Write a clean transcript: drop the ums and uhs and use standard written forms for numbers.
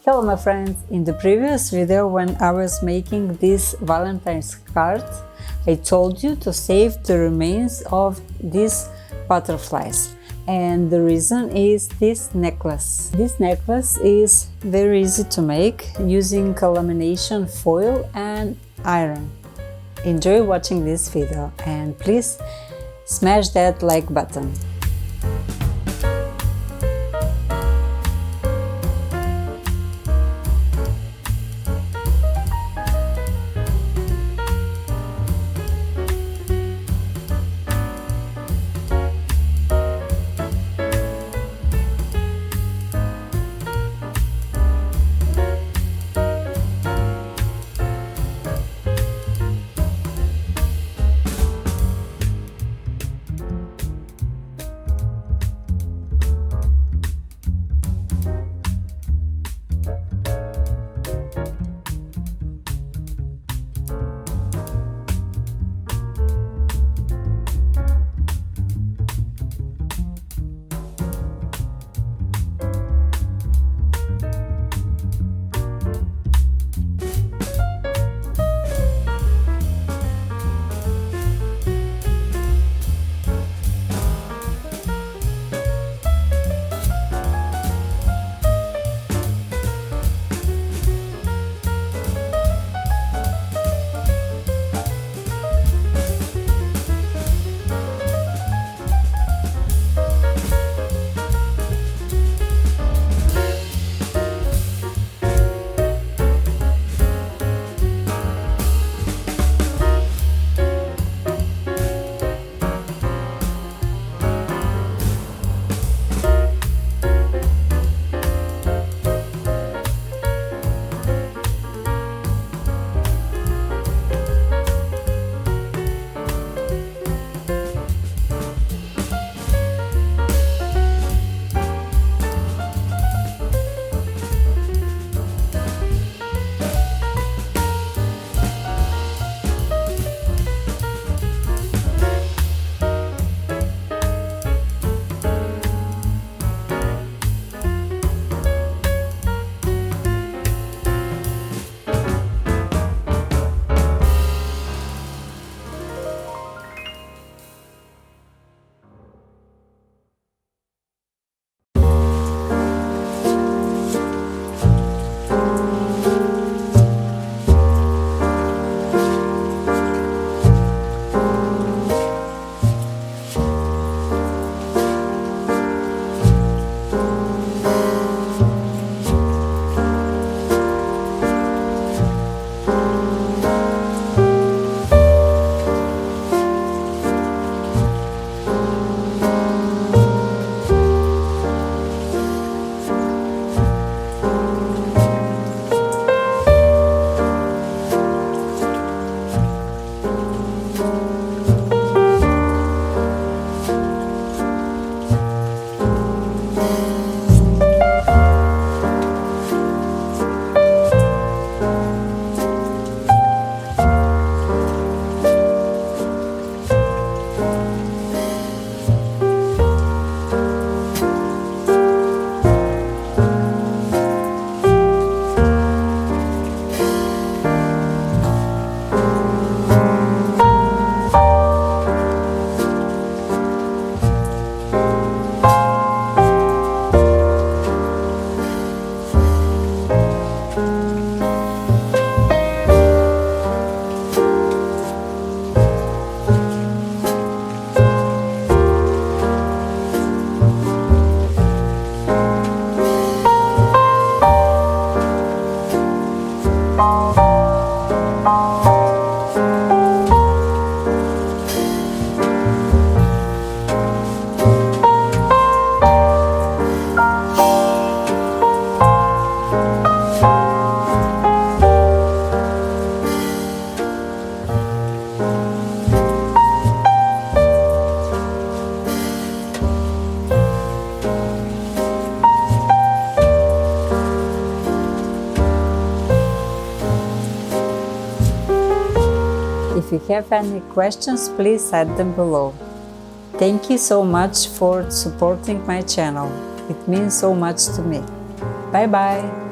Hello my friends! In the previous video when I was making these Valentine's cards, I told you to save the remains of these butterflies. And the reason is this necklace. This necklace is very easy to make using lamination foil and iron. Enjoy watching this video and please smash that like button. If you have any questions, please add them below. Thank you so much for supporting my channel. It means so much to me. Bye bye!